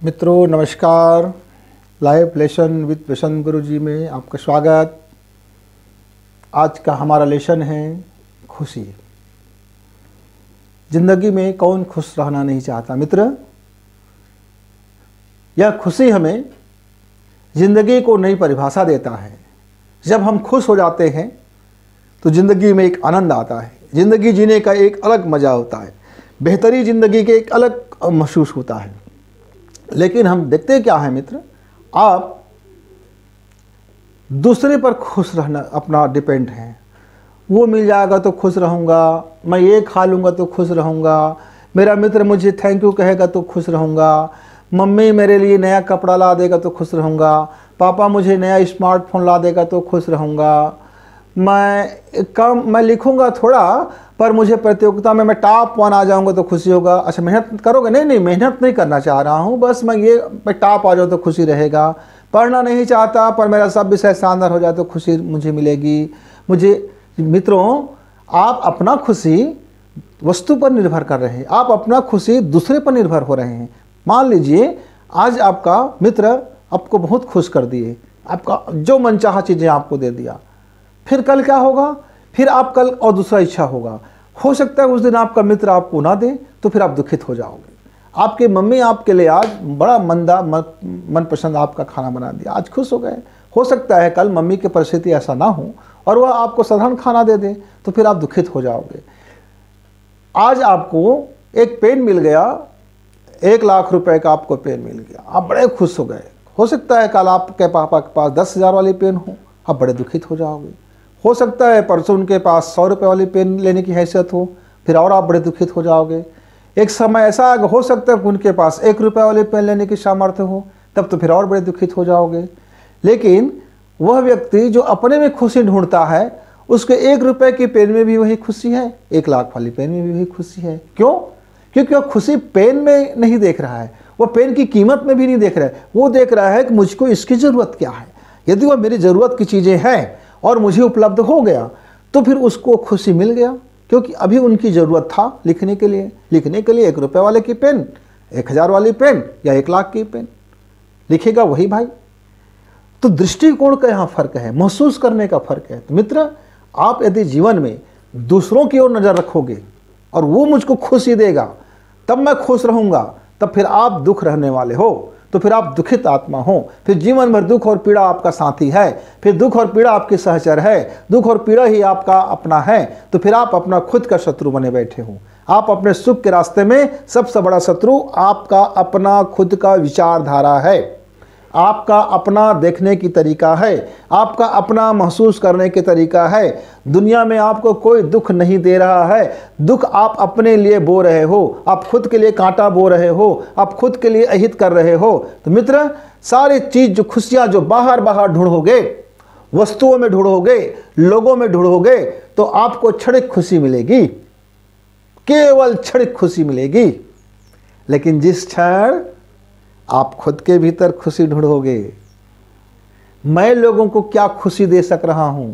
मित्रों नमस्कार। Live lesson with प्रसन्न गुरु जी में आपका स्वागत। आज का हमारा लेसन है खुशी। जिंदगी में कौन खुश रहना नहीं चाहता मित्र। यह खुशी हमें जिंदगी को नई परिभाषा देता है। जब हम खुश हो जाते हैं तो जिंदगी में एक आनंद आता है। जिंदगी जीने का एक अलग मज़ा होता है। बेहतरी जिंदगी के एक अलग महसूस होता है। लेकिन हम देखते क्या है मित्र, आप दूसरे पर खुश रहना अपना डिपेंड है। वो मिल जाएगा तो खुश रहूँगा, मैं ये खा लूँगा तो खुश रहूँगा, मेरा मित्र मुझे थैंक यू कहेगा तो खुश रहूँगा, मम्मी मेरे लिए नया कपड़ा ला देगा तो खुश रहूँगा, पापा मुझे नया स्मार्टफोन ला देगा तो खुश रहूँगा, मैं लिखूँगा थोड़ा पर मुझे प्रतियोगिता में मैं टॉप 1 आ जाऊँगा तो खुशी होगा। अच्छा मेहनत करोगे? नहीं मेहनत नहीं करना चाह रहा हूँ, बस मैं टॉप आ जाऊँ तो खुशी रहेगा। पढ़ना नहीं चाहता पर मेरा सब विषय शानदार हो जाए तो खुशी मुझे मिलेगी। मित्रों, आप अपना खुशी वस्तु पर निर्भर कर रहे हैं, आप अपना खुशी दूसरे पर निर्भर हो रहे हैं। मान लीजिए आज आपका मित्र आपको बहुत खुश कर दिए, आपका जो मनचाहा चीज़ें आपको दे दिया, फिर कल क्या होगा? फिर आप कल और दूसरा इच्छा होगा। हो सकता है उस दिन आपका मित्र आपको ना दे तो फिर आप दुखित हो जाओगे। आपके मम्मी आपके लिए आज बड़ा मनपसंद आपका खाना बना दिया, आज खुश हो गए। हो सकता है कल मम्मी की परिस्थिति ऐसा ना हो और वह आपको साधारण खाना दे दे तो फिर आप दुखित हो जाओगे। आज आपको एक पेन मिल गया, 1 लाख रुपए का आपको पेन मिल गया, आप बड़े खुश हो गए। हो सकता है कल आपके पापा के पास 10,000 वाली पेन हो, आप बड़े दुखित हो जाओगे। हो सकता है परसों उनके पास 100 रुपये वाली पेन लेने की हैसियत हो, फिर और आप बड़े दुखित हो जाओगे। एक समय ऐसा हो सकता है कि उनके पास 1 रुपये वाली पेन लेने की सामर्थ्य हो, तब तो फिर और बड़े दुखित हो जाओगे। लेकिन वह व्यक्ति जो अपने में खुशी ढूंढता है, उसके 1 रुपये की पेन में भी वही खुशी है, 1 लाख वाली पेन में भी वही खुशी है। क्यों? क्योंकि वह खुशी पेन में नहीं देख रहा है, वह पेन की कीमत में भी नहीं देख रहा है। वो देख रहा है कि मुझको इसकी ज़रूरत क्या है। यदि वह मेरी ज़रूरत की चीज़ें हैं और मुझे उपलब्ध हो गया तो फिर उसको खुशी मिल गया, क्योंकि अभी उनकी ज़रूरत था लिखने के लिए 1 रुपये वाले की पेन, 1,000 वाली पेन या 1 लाख की पेन, लिखेगा वही भाई। तो दृष्टिकोण का यहाँ फ़र्क है, महसूस करने का फ़र्क है। तो मित्र, आप यदि जीवन में दूसरों की ओर नज़र रखोगे और वो मुझको खुशी देगा तब मैं खुश रहूँगा, तब फिर आप दुख रहने वाले हो तो फिर आप दुखित आत्मा हो। फिर जीवन भर दुख और पीड़ा आपका साथी है, फिर दुख और पीड़ा आपके सहचर है, दुख और पीड़ा ही आपका अपना है। तो फिर आप अपना खुद का शत्रु बने बैठे हो। आप अपने सुख के रास्ते में सबसे बड़ा शत्रु आपका अपना खुद का विचारधारा है, आपका अपना देखने की तरीका है, आपका अपना महसूस करने के तरीका है। दुनिया में आपको कोई दुख नहीं दे रहा है, दुख आप अपने लिए बो रहे हो, आप खुद के लिए कांटा बो रहे हो, आप खुद के लिए अहित कर रहे हो। तो मित्र, सारी चीज़ जो खुशियाँ जो बाहर ढूंढोगे, वस्तुओं में ढूंढोगे, लोगों में ढूंढोगे, तो आपको क्षणिक खुशी मिलेगी, केवल क्षणिक खुशी मिलेगी। लेकिन जिस क्षण आप खुद के भीतर खुशी ढूंढोगे, मैं लोगों को क्या खुशी दे सक रहा हूं,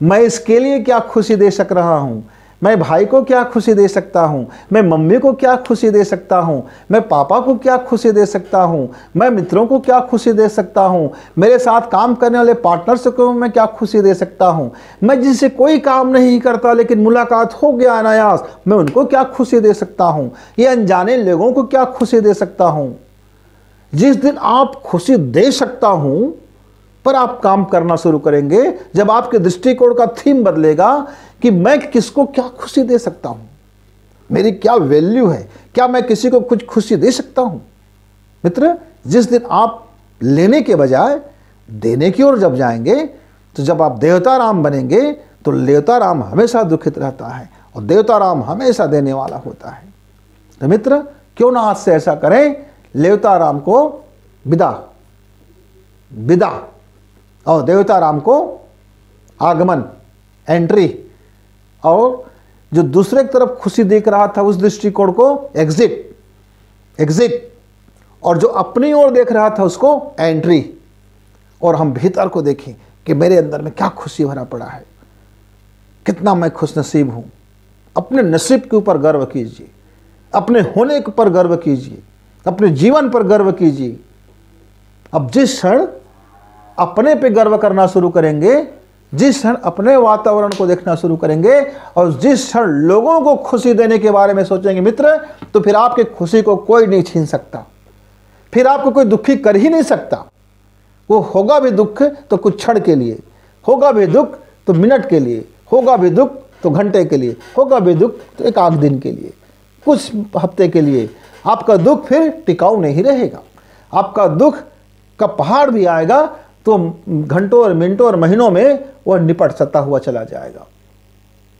मैं इसके लिए क्या खुशी दे सक रहा हूं, मैं भाई को क्या खुशी दे सकता हूं, मैं मम्मी को क्या खुशी दे सकता हूं, मैं पापा को क्या खुशी दे सकता हूं, मैं मित्रों को क्या खुशी दे सकता हूं, मेरे साथ काम करने वाले पार्टनर्स को मैं क्या खुशी दे सकता हूं, मैं जिससे कोई काम नहीं करता लेकिन मुलाकात हो गया अनायास, मैं उनको क्या खुशी दे सकता हूं, ये अनजाने लोगों को क्या खुशी दे सकता हूं। जिस दिन आप खुशी दे सकता हूं पर आप काम करना शुरू करेंगे, जब आपके दृष्टिकोण का थीम बदलेगा कि मैं किसको क्या खुशी दे सकता हूं, मेरी क्या वैल्यू है, क्या मैं किसी को कुछ खुशी दे सकता हूं। मित्र, जिस दिन आप लेने के बजाय देने की ओर जब जाएंगे, तो जब आप देवता राम बनेंगे तो देवता राम हमेशा दुखित रहता है और देवता राम हमेशा देने वाला होता है। तो मित्र, क्यों ना आज से ऐसा करें, देवता राम को विदा और देवता राम को आगमन, एंट्री, और जो दूसरे की तरफ खुशी देख रहा था उस दृष्टिकोण को एग्जिट, और जो अपनी ओर देख रहा था उसको एंट्री। और हम भीतर को देखें कि मेरे अंदर में क्या खुशी भरा पड़ा है, कितना मैं खुश नसीब हूं। अपने नसीब के ऊपर गर्व कीजिए, अपने होने के ऊपर गर्व कीजिए, अपने जीवन पर गर्व कीजिए। अब जिस क्षण अपने पे गर्व करना शुरू करेंगे, जिस क्षण अपने वातावरण को देखना शुरू करेंगे और जिस क्षण लोगों को खुशी देने के बारे में सोचेंगे मित्र, तो फिर आपकी खुशी को कोई नहीं छीन सकता, फिर आपको कोई दुखी कर ही नहीं सकता। वो होगा भी दुख तो कुछ क्षण के लिए, होगा भी दुख तो मिनट के लिए, होगा भी दुख तो घंटे के लिए, होगा भी दुख तो एक आध दिन के लिए, कुछ हफ्ते के लिए। आपका दुख फिर टिकाऊ नहीं रहेगा। आपका दुख का पहाड़ भी आएगा तो घंटों और मिनटों और महीनों में वह निपट सकता हुआ चला जाएगा।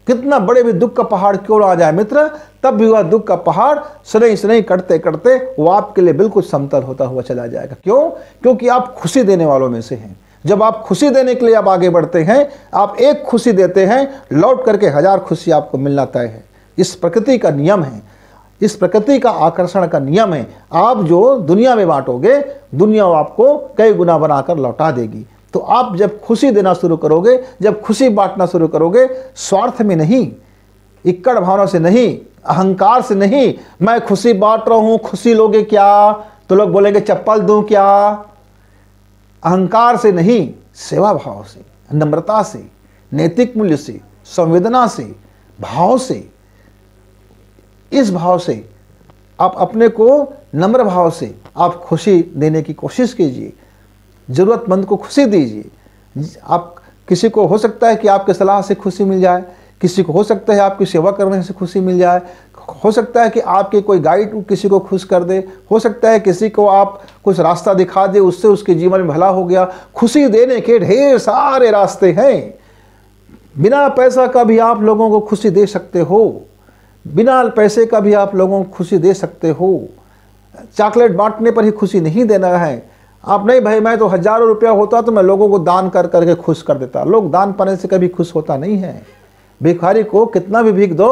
कितना बड़े भी दुख का पहाड़ क्यों आ जाए मित्र, तब भी वह दुख का पहाड़ शनई शनई करते करते वो आपके लिए बिल्कुल समतल होता हुआ चला जाएगा। क्यों? क्योंकि आप खुशी देने वालों में से हैं। जब आप खुशी देने के लिए आप आगे बढ़ते हैं, आप एक खुशी देते हैं, लौट करके 1000 खुशी आपको मिलना तय है। इस प्रकृति का नियम है, इस प्रकृति का आकर्षण का नियम है। आप जो दुनिया में बांटोगे, दुनिया आपको कई गुना बनाकर लौटा देगी। तो आप जब खुशी देना शुरू करोगे, जब खुशी बांटना शुरू करोगे, स्वार्थ में नहीं, इक्कड़ भावना से नहीं, अहंकार से नहीं, मैं खुशी बांट रहा हूं, खुशी लोगे क्या, तो लोग बोलेंगे चप्पल दूं क्या, अहंकार से नहीं, सेवा भाव से, नम्रता से, नैतिक मूल्य से, संवेदना से, भाव से, इस भाव से आप अपने को नम्र भाव से आप खुशी देने की कोशिश कीजिए। ज़रूरतमंद को खुशी दीजिए। आप किसी को हो सकता है कि आपके सलाह से खुशी मिल जाए, किसी को हो सकता है आपकी सेवा करने से खुशी मिल जाए, हो सकता है कि आपके कोई गाइड किसी को खुश कर दे, हो सकता है किसी को आप कुछ रास्ता दिखा दे, उससे उसके जीवन में भला हो गया। खुशी देने के ढेर सारे रास्ते हैं। बिना पैसा का भी आप लोगों को खुशी दे सकते हो, बिना पैसे का भी आप लोगों को खुशी दे सकते हो। चॉकलेट बांटने पर ही खुशी नहीं देना है। आप नहीं भाई मैं तो 1000 रुपया होता तो मैं लोगों को दान कर करके खुश कर देता। लोग दान पाने से कभी खुश होता नहीं है। भिखारी को कितना भी भीख दो,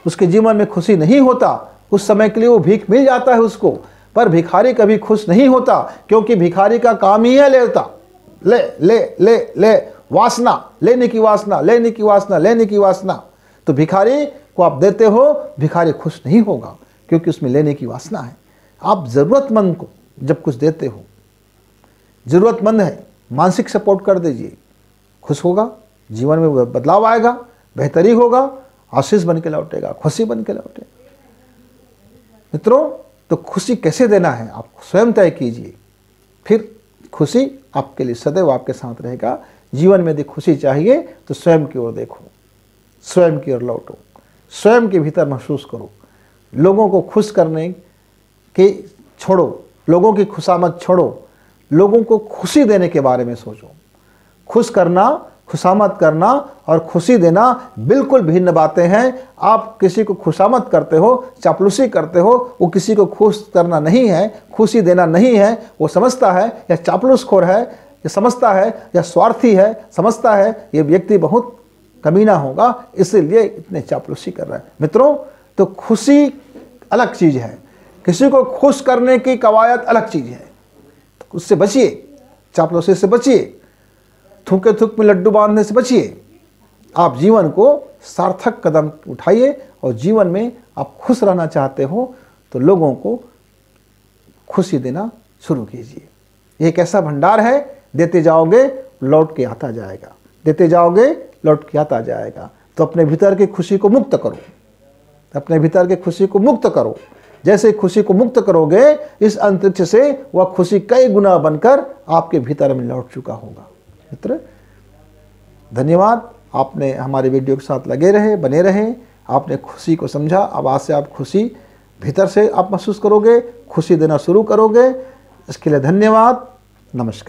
उसके जीवन में खुशी नहीं होता। उस समय के लिए वो भीख मिल जाता है उसको, पर भिखारी कभी खुश नहीं होता, क्योंकि भिखारी का काम ही है लेता, ले ले ले ले, वासना, लेने की वासना, लेने की वासना, लेने की वासना। तो भिखारी को आप देते हो, भिखारी खुश नहीं होगा, क्योंकि उसमें लेने की वासना है। आप ज़रूरतमंद को जब कुछ देते हो, ज़रूरतमंद है, मानसिक सपोर्ट कर दीजिए, खुश होगा, जीवन में बदलाव आएगा, बेहतरी होगा, आशीष बन के लौटेगा, खुशी बन के लौटेगा। मित्रों, तो खुशी कैसे देना है आप स्वयं तय कीजिए, फिर खुशी आपके लिए सदैव आपके साथ रहेगा। जीवन में यदि खुशी चाहिए तो स्वयं की ओर देखो, स्वयं की ओर लौटो, स्वयं के भीतर महसूस करो। लोगों को खुश करने के छोड़ो, लोगों की खुशामद छोड़ो, लोगों को खुशी देने के बारे में सोचो। खुश करना, खुशामद करना और खुशी देना बिल्कुल भिन्न बातें हैं। आप किसी को खुशामद करते हो, चापलूसी करते हो, वो किसी को खुश करना नहीं है, खुशी देना नहीं है। वो समझता है या चापलूसखोर है, या समझता है या स्वार्थी है, समझता है ये व्यक्ति बहुत कमीना होगा, इसलिए इतने चापलूसी कर रहा है। मित्रों, तो खुशी अलग चीज़ है, किसी को खुश करने की कवायद अलग चीज़ है। तो उससे बचिए, चापलूसी से बचिए, थूके थूक में लड्डू बांधने से बचिए। आप जीवन को सार्थक कदम उठाइए और जीवन में आप खुश रहना चाहते हो तो लोगों को खुशी देना शुरू कीजिए। एक ऐसा भंडार है, देते जाओगे लौट के आता जाएगा, देते जाओगे लौट के आता जाएगा। तो अपने भीतर की खुशी को मुक्त करो, अपने भीतर की खुशी को मुक्त करो। जैसे खुशी को मुक्त करोगे, इस अंतरिक्ष से वह खुशी कई गुना बनकर आपके भीतर में लौट चुका होगा। मित्र, धन्यवाद, आपने हमारे वीडियो के साथ लगे रहे, बने रहे। आपने खुशी को समझा। अब आज से आप खुशी भीतर से आप महसूस करोगे, खुशी देना शुरू करोगे। इसके लिए धन्यवाद। नमस्कार।